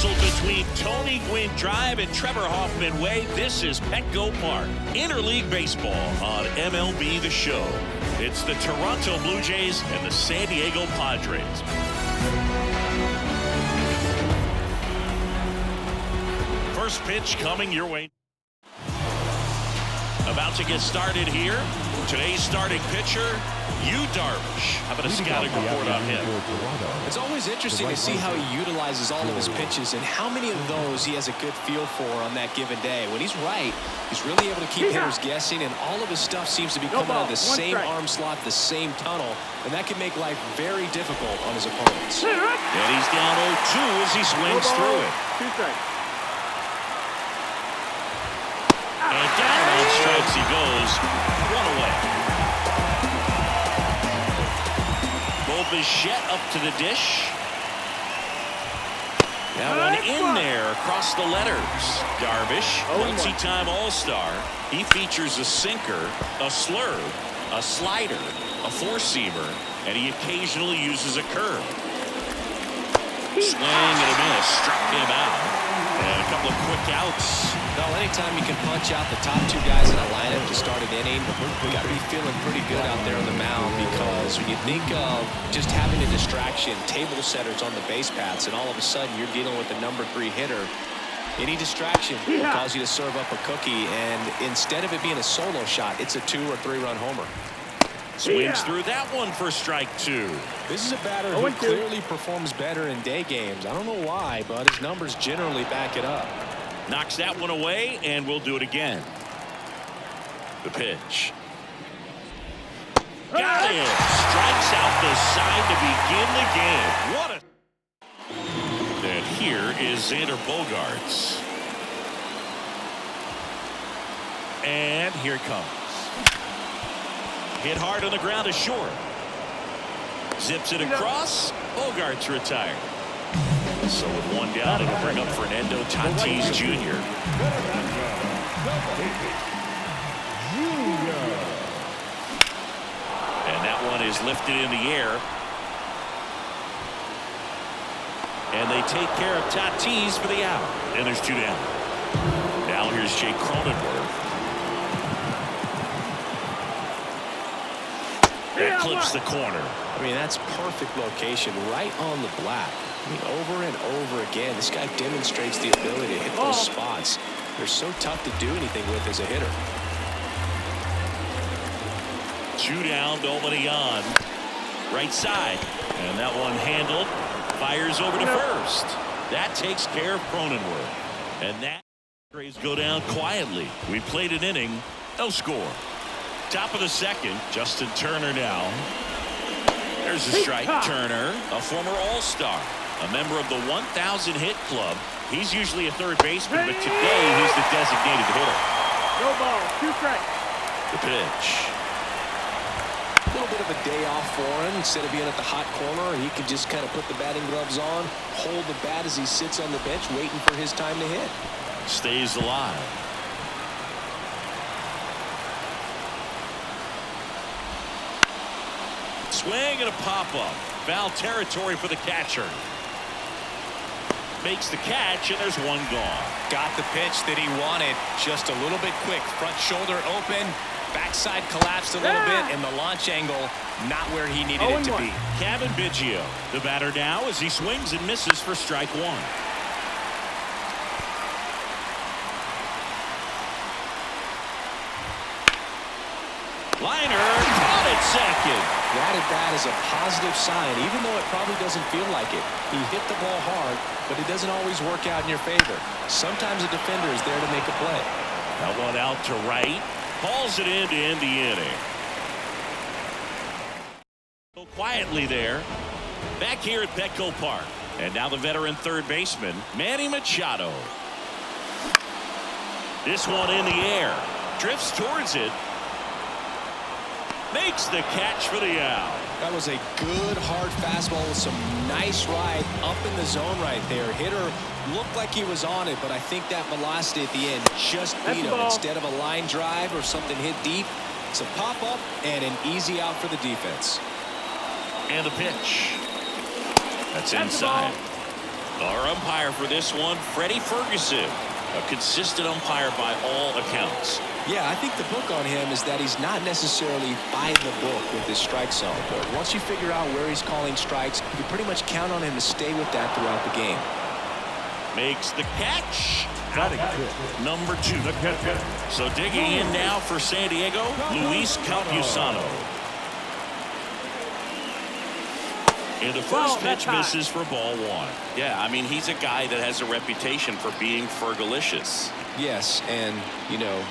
Nestled between Tony Gwynn Drive and Trevor Hoffman Way, this is Petco Park. Interleague Baseball on MLB The Show. It's the Toronto Blue Jays and the San Diego Padres. First pitch coming your way. About to get started here. Today's starting pitcher, Darvish. How about a scouting report on him? It's always interesting to see how he utilizes all of his pitches and how many of those he has a good feel for on that given day. When he's right, he's really able to keep hitters guessing, and all of his stuff seems to be coming out of the same arm slot, the same tunnel, and that can make life very difficult on his opponents. And he's down 0-2 as he swings through it. And down on strikes he goes. One away. Bichette up to the dish. That one in there across the letters. Darvish, multi-time All-Star. He features a sinker, a slurve, a slider, a four-seamer, and he occasionally uses a curve. Swing and a miss, struck him out. And a couple of quick outs. Well, anytime you can punch out the top two guys in a lineup to start an inning, you got to be feeling pretty good out there on the mound, because when you think of just having a distraction, table setters on the base paths, and all of a sudden you're dealing with the #3 hitter, any distraction will cause you to serve up a cookie, and instead of it being a solo shot, it's a 2- or 3-run homer. Swings through that one for strike 2. This is a batter who clearly performs better in day games. I don't know why, but his numbers generally back it up. Knocks that one away, and we'll do it again. The pitch. Got it. Strikes out the side to begin the game. What a... And here is Xander Bogaerts. And here it comes. Hit hard on the ground to short. Zips it across. Bogaerts retired. So with one down, it'll bring up Fernando Tatis Jr. And that one is lifted in the air. And they take care of Tatis for the out. And there's 2 down. Now here's Jake Cronenworth. That clips the corner. I mean, that's perfect location, right on the black. I mean, over and over again, this guy demonstrates the ability to hit those spots. They're so tough to do anything with as a hitter. 2 down, nobody on. Right side. And that one handled. Fires over to first. That takes care of Cronenworth. And that Rays go down quietly. We played an inning. No score. Top of the second. Justin Turner now. There's a strike. Turner, a former All-Star, a member of the 1,000 hit club. He's usually a third baseman, but today he's the designated hitter. No ball, 2 strikes. The pitch. A little bit of a day off for him. Instead of being at the hot corner, he can just kind of put the batting gloves on, hold the bat as he sits on the bench, waiting for his time to hit. Stays alive. Swing and a pop-up. Foul territory for the catcher. Makes the catch, and there's one gone. Got the pitch that he wanted. Just a little bit quick. Front shoulder open. Backside collapsed a little bit, and the launch angle not where he needed it to be. Kevin Biggio, the batter now, as he swings and misses for strike 1. Liner caught at second. That at bat is a positive sign, even though it probably doesn't feel like it. He hit the ball hard, but it doesn't always work out in your favor. Sometimes a defender is there to make a play. That one out to right. Hauls it in to end the inning. So quietly there. Back here at Petco Park. And now the veteran third baseman, Manny Machado. This one in the air. Drifts towards it. Makes the catch for the out. That was a good hard fastball with some nice ride up in the zone right there. Hitter looked like he was on it, but I think that velocity at the end just beat him. Instead of a line drive or something hit deep, it's a pop up and an easy out for the defense. And the pitch. That's inside. Our umpire for this one, Freddie Ferguson, a consistent umpire by all accounts. Yeah, I think the book on him is that he's not necessarily by the book with his strike zone. But once you figure out where he's calling strikes, you can pretty much count on him to stay with that throughout the game. Makes the catch. Got it. Number 2. So digging in now for San Diego, Luis Campusano. And the first pitch misses for ball 1. Yeah, I mean, he's a guy that has a reputation for being fergalicious. Yes, and, you know,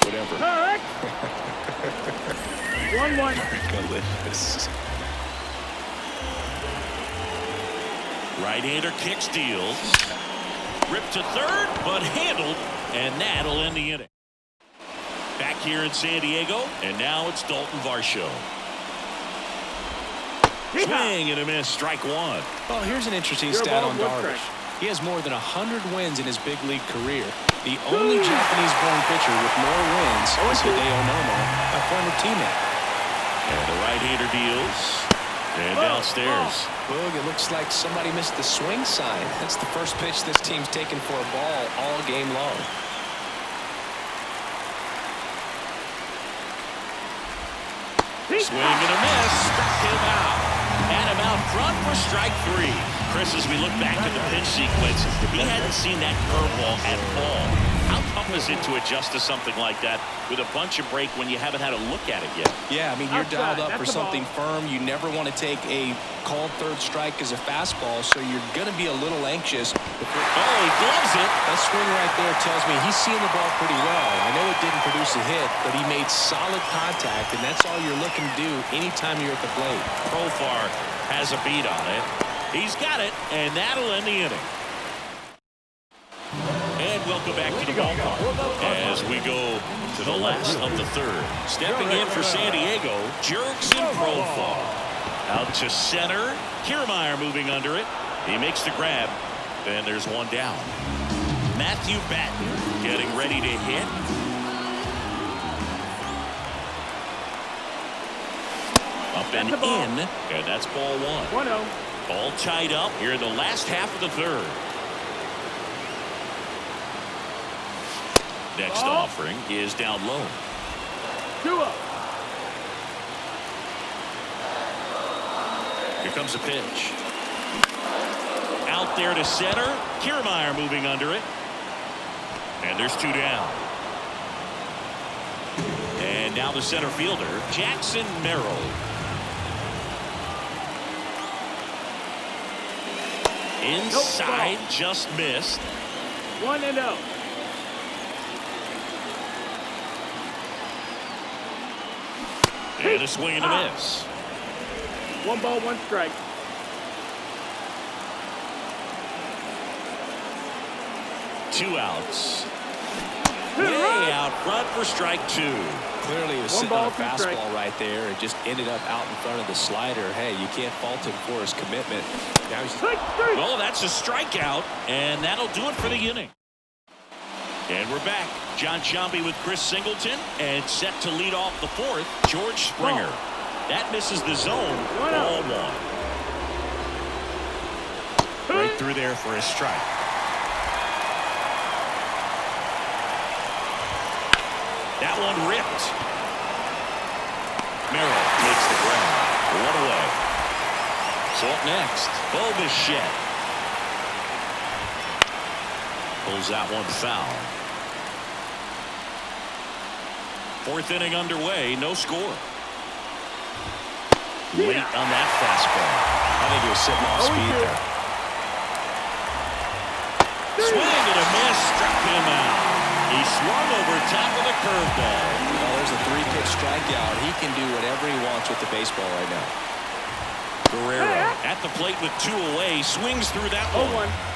whatever. Correct. 1-1. Delicious. Right-hander kick steals. Ripped to third, but handled, and that'll end the inning. Back here in San Diego, and now it's Dalton Varsho. Swing and a miss, strike 1. Well, here's an interesting Your stat ball, on one Darvish. strike. He has more than 100 wins in his big league career. The only Japanese-born pitcher with more wins is Hideo Nomo, a former teammate. And the right-hander deals. And downstairs. Boog, it looks like somebody missed the swing sign. That's the first pitch this team's taken for a ball all game long. Swing and a miss. Struck him out. Had him out front for strike 3. Chris, as we look back at the pitch sequence, he hadn't seen that curveball at all. How tough is it to adjust to something like that with a bunch of break when you haven't had a look at it yet? Yeah, I mean, you're Outside. dialed up for That's the something firm. You never want to take a called third strike as a fastball, so you're going to be a little anxious. Oh, he gloves it. That swing right there tells me he's seeing the ball pretty well. I know it didn't produce a hit, but he made solid contact, and that's all you're looking to do anytime you're at the plate. Profar has a beat on it. He's got it, and that'll end the inning. And welcome back to the ballpark as we go to the last of the third. Stepping in for San Diego, Jurickson Profar. Out to center. Kiermaier moving under it. He makes the grab, and there's one down. Matthew Batten getting ready to hit. Up and in, and that's ball 1. 1-0. All tied up here in the last half of the third. Next offering is down low. 2-0. Here comes a pitch. Out there to center. Kiermaier moving under it. And there's 2 down. And now the center fielder, Jackson Merrill. Inside, just missed. 1-0. And a swing and a miss. 1 ball, 1 strike. Two outs. Way out front for strike 2. Clearly, he was sitting on a fastball right there and just ended up out in front of the slider. Hey, you can't fault him for his commitment. Now he's... Oh, that's a strikeout, and that'll do it for the inning. And we're back. John Sciambi with Chris Singleton, and set to lead off the 4th, George Springer. That misses the zone. Ball 1. Right through there for a strike. That one ripped. Merrill makes the grab. 1 away. So up next, Bo Bichette. Pulls that one foul. 4th inning underway, no score. Late on that fastball. I think he was sitting off speed there. Swing and a miss, struck him out. He swung over top of the curveball. Well, there's a 3-pitch strikeout. He can do whatever he wants with the baseball right now. Guerrero at the plate with 2 away, swings through that one. 0-1.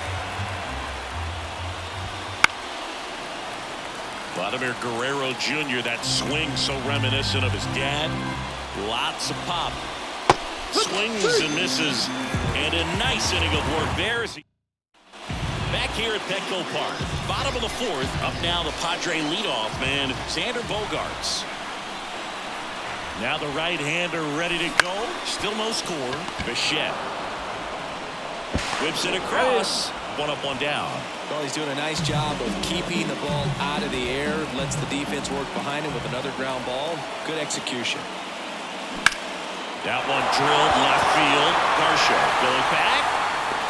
Vladimir Guerrero Jr., that swing so reminiscent of his dad. Lots of pop. Swings and misses. And a nice inning of work there as he... Back here at Petco Park. Bottom of the 4th. Up now the Padre leadoff man, Xander Bogaerts. Now the right-hander ready to go. Still no score. Bichette. Whips it across. One up, one down. Well, he's doing a nice job of keeping the ball out of the air. Lets the defense work behind him with another ground ball. Good execution. That one drilled left field. Garcia going back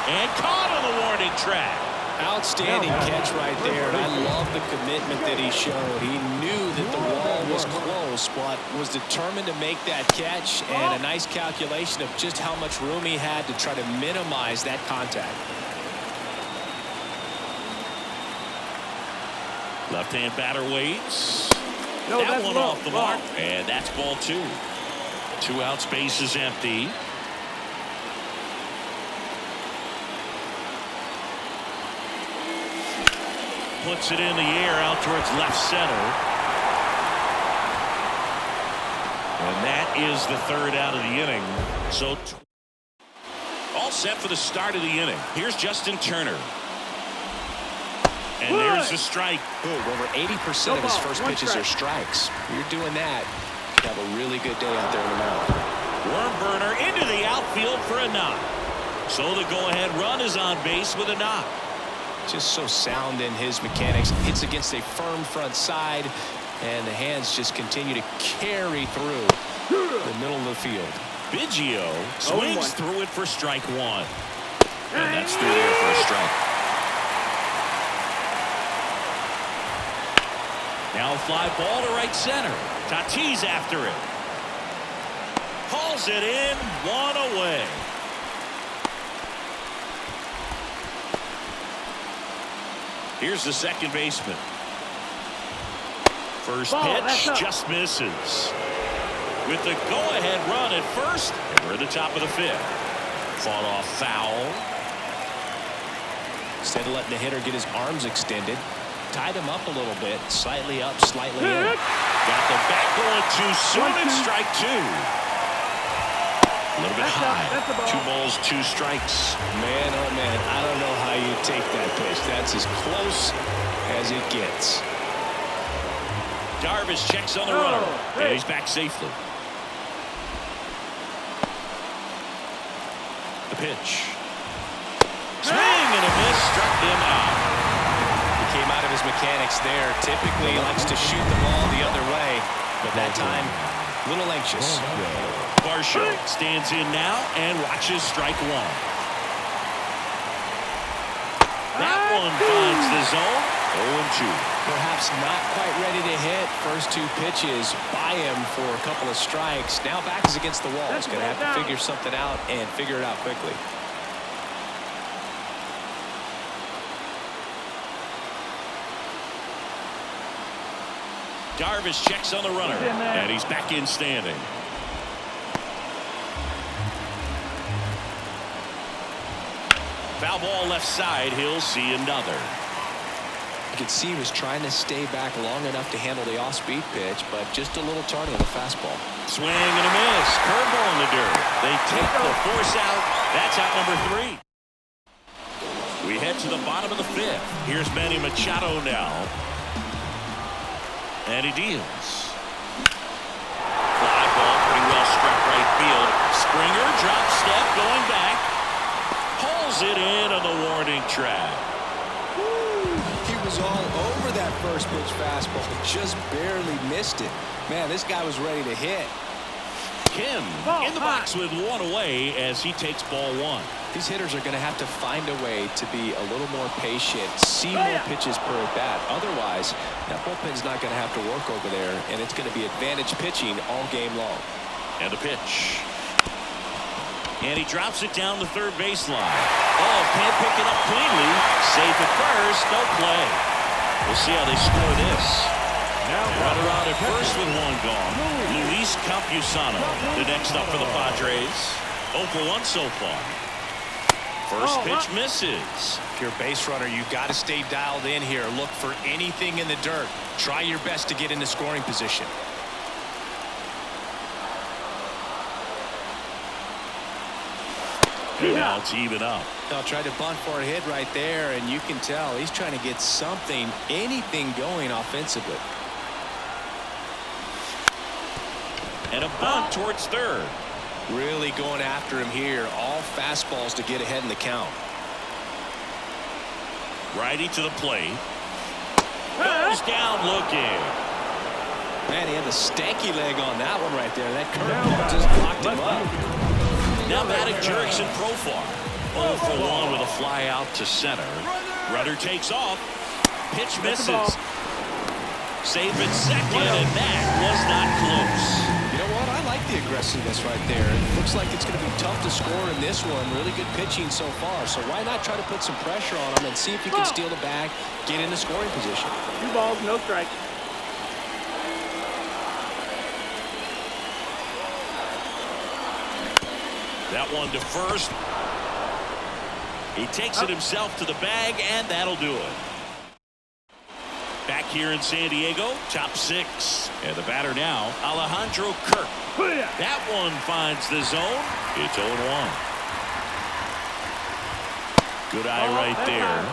and caught on the warning track. Outstanding catch right there. I love the commitment that he showed. He knew that the wall was close, but was determined to make that catch, and a nice calculation of just how much room he had to try to minimize that contact. Left-hand batter waits. No, that that's one wrong. off the mark, and that's ball 2. 2 out, space is empty. Puts it in the air out towards left center. And that is the 3rd out of the inning. So all set for the start of the inning. Here's Justin Turner. And there's a strike. Over 80% of his first pitches are strikes. You're doing that, you have a really good day out there in the mound. Worm burner into the outfield for a knock. So the go-ahead run is on base with a knock. Just so sound in his mechanics. Hits against a firm front side, and the hands just continue to carry through the middle of the field. Biggio swings through it for strike 1. And that's through there for a strike. Now a fly ball to right center. Tatis after it. Hauls it in, 1 away. Here's the second baseman. First pitch just misses. With the go-ahead run at first, and we're at the top of the 5th. Fought off foul. Instead of letting the hitter get his arms extended, tied him up a little bit, slightly up, slightly in. Got the back going too soon, and strike 2. A little bit high. 2 balls, 2 strikes. Man, oh man, I don't know how you take that pitch. That's as close as it gets. Darvish checks on the runner, and he's back safely. The pitch. Swing and a miss, struck him out. He came out of his mechanics there. Typically he likes to shoot the ball the other way, but that time a little anxious. Varsho stands in now and watches strike 1. That one finds the zone. 0-2. Perhaps not quite ready to hit. First 2 pitches by him for a couple of strikes. Now back is against the wall. He's going to have to figure something out and figure it out quickly. Darvish checks on the runner, and he's back in standing. Foul ball left side. He'll see another. You could see he was trying to stay back long enough to handle the off-speed pitch, but just a little tardy on the fastball. Swing and a miss. Curveball in the dirt. They take the force out. That's out number 3. We head to the bottom of the 5th. Here's Manny Machado now. And he deals. Fly ball pretty well struck right field. Springer drop step going back. Pulls it in on the warning track. He was all over that first pitch fastball. Just barely missed it. Man, this guy was ready to hit. Kim in the box with 1 away as he takes ball 1. These hitters are going to have to find a way to be a little more patient, see more pitches per at bat. Otherwise, that bullpen's not going to have to work over there, and it's going to be advantage pitching all game long. And the pitch. And he drops it down the third baseline. Oh, can't pick it up cleanly. Safe at first, no play. We'll see how they score this. Runner out at first with 1 gone. Luis Campusano, the next up for the Padres. 0 for 1 so far. First pitch misses. If you're a base runner, you've got to stay dialed in here. Look for anything in the dirt. Try your best to get into scoring position. And now it's even up. They'll try to bunt for a hit right there, and you can tell he's trying to get something, anything going offensively. And a bunt towards third. Really going after him here. All fastballs to get ahead in the count. Righty to the plate. Goes down looking. Man, he had the stanky leg on that one right there. That curveball just locked him up. Now batting Jurickson Profar. 0 for 1 with a fly out to center. Runner takes off. Pitch misses. Save at second, and that was not close. You know what? I like the aggressiveness right there. It looks like it's going to be tough to score in this one. Really good pitching so far. So why not try to put some pressure on him and see if he can steal the bag, get in the scoring position. 2 balls, no strike. That one to first. He takes it himself to the bag, and that'll do it. Back here in San Diego, top 6. And the batter now, Alejandro Kirk. That one finds the zone. It's 0-1. Good eye right there.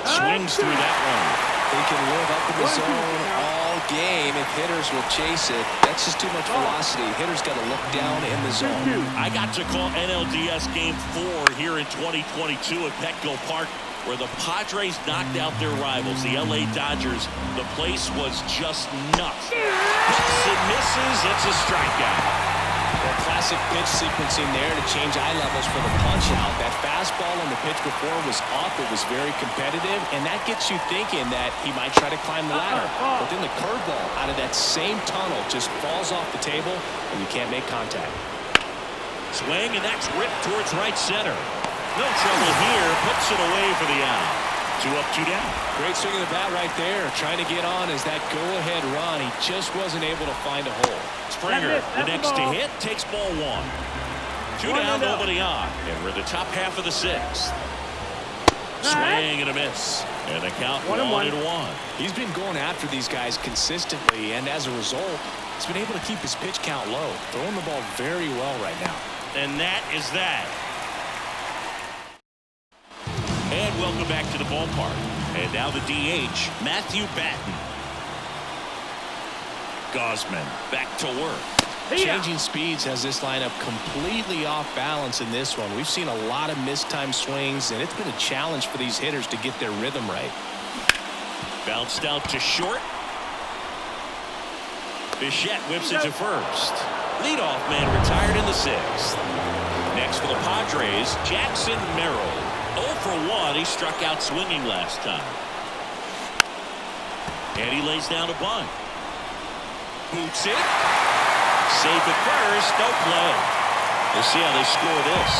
Swings through that one. He can live up in the zone all game if hitters will chase it. That's just too much velocity. Hitters got to look down in the zone. I got to call NLDS Game 4 here in 2022 at Petco Park, where the Padres knocked out their rivals, the LA Dodgers. The place was just nuts. Hits and misses. It's a strikeout. That classic pitch sequencing there to change eye levels for the punch out. That fastball on the pitch before was up. It was very competitive, and that gets you thinking that he might try to climb the ladder. But then the curveball out of that same tunnel just falls off the table, and you can't make contact. Swing, and that's ripped towards right center. No trouble here. Puts it away for the out. 2 up, 2 down. Great swing of the bat right there. Trying to get on as that go-ahead run. He just wasn't able to find a hole. Springer, the next to hit, takes ball 1. 2 down, nobody on. And we're in the top half of the 6th. Swing and a miss. And the count 1-1. He's been going after these guys consistently, and as a result, he's been able to keep his pitch count low. Throwing the ball very well right now. And that is that. And welcome back to the ballpark. And now the DH, Matthew Batten. Gosman back to work. Changing speeds has this lineup completely off balance in this one. We've seen a lot of mistimed swings, and it's been a challenge for these hitters to get their rhythm right. Bounced out to short. Bichette whips it to first. Leadoff man retired in the 6th. Next for the Padres, Jackson Merrill. 0 for 1. He struck out swinging last time. And he lays down a bunt. Boots it. Safe at first. No play. We'll see how they score this.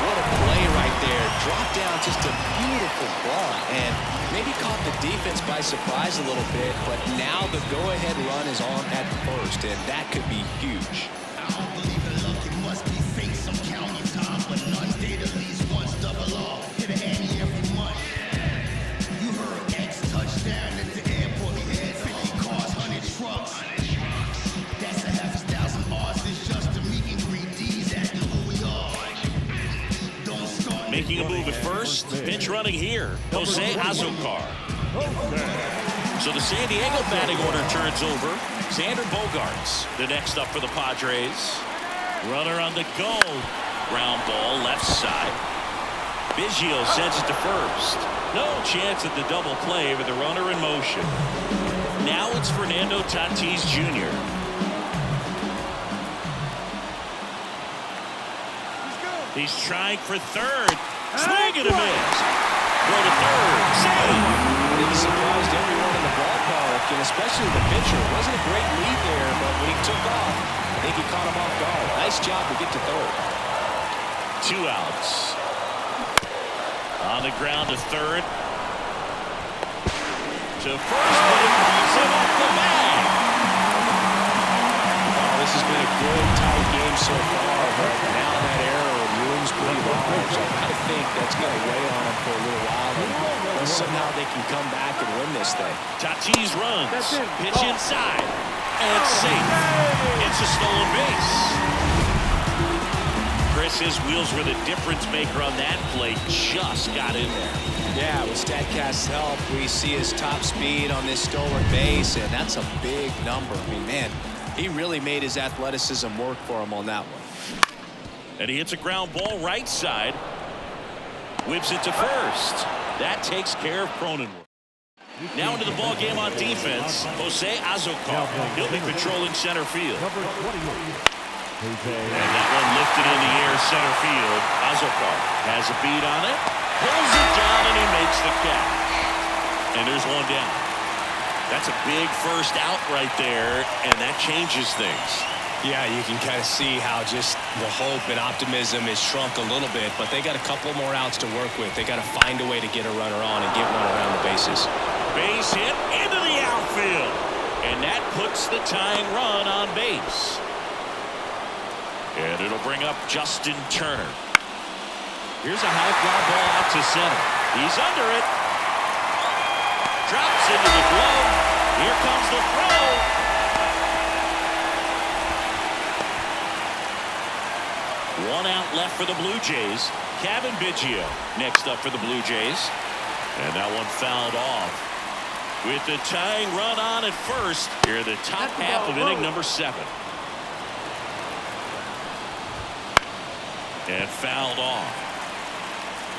What a play right there. Dropped down just a beautiful ball. And maybe caught the defense by surprise a little bit. But now the go-ahead run is on at first. And that could be huge. I don't believe in luck. It must be fate. Some county time. But none date at least once. Double off. Hit an Annie every month. You heard X touchdown at the airport. We had 50 cars, 100 trucks. That's a half a thousand odds. It's just a meet and greet. D's acting who we are. Don't start. Making a move at first. Pitch running here. Jose Azocar. So the San Diego batting order turns over. Xander Bogaerts, the next up for the Padres. Runner on the go. Ground ball left side. Biggio sends it to first. No chance at the double play with the runner in motion. Now it's Fernando Tatis Jr. He's trying for third. Swing and a miss. Go to third. Save. He surprised everyone in the ballpark, and especially the pitcher. It wasn't a great lead there, but when he took off, I think he caught him off guard. Nice job to get to third. 2 outs. On the ground to third. To first, but it pulls him off the bag. Oh, this has been a good, tight game so far, but now that error looms pretty large. I think that's going to weigh on him for a little while, and somehow they can come back and win this thing. Tatis runs. Pitch inside. And it's safe. It's a stolen base. Chris, his wheels were the difference maker on that play. Just got in there. Yeah, with StatCast's help, we see his top speed on this stolen base, and that's a big number. I mean, man, he really made his athleticism work for him on that one. And he hits a ground ball right side. Whips it to first. That takes care of Cronenworth. Now into the ball game on defense, Jose Azocar. He'll be patrolling center field. And that one lifted in the air center field. Azocar has a beat on it. Pulls it down and he makes the catch. And there's one down. That's a big first out right there, and that changes things. Yeah, you can kind of see how just the hope and optimism is shrunk a little bit, but they got a couple more outs to work with. They got to find a way to get a runner on and get one around the bases. Base hit into the outfield, and that puts the tying run on base. And it'll bring up Justin Turner. Here's a high fly ball out to center. He's under it. Drops into the glove. Here comes the throw. One out left for the Blue Jays. Kevin Biggio next up for the Blue Jays. And that one fouled off. With the tying run on at first, here the top half of inning number 7. And fouled off.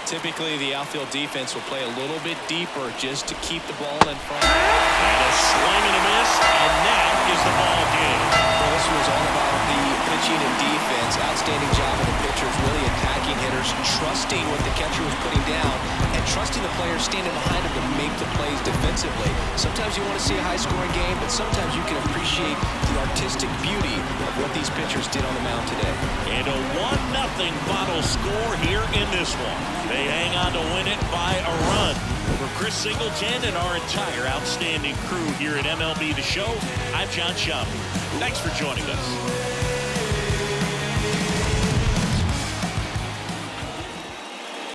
Typically, the outfield defense will play a little bit deeper just to keep the ball in front. And a swing and a miss, and that is the ball game. Well, this was all about the pitching and defense. Outstanding job of the pitchers, really attacking hitters, trusting what the catcher was putting down, and trusting the players standing behind him to make the plays defensively. Sometimes you want to see a high-scoring game, but sometimes you can appreciate the artistic beauty of what these pitchers did on the mound today. And a 1-0 final score here in this one. They hang on to win it by a run. For Chris Singleton and our entire outstanding crew here at MLB The Show, I'm John Schaub. Thanks for joining us.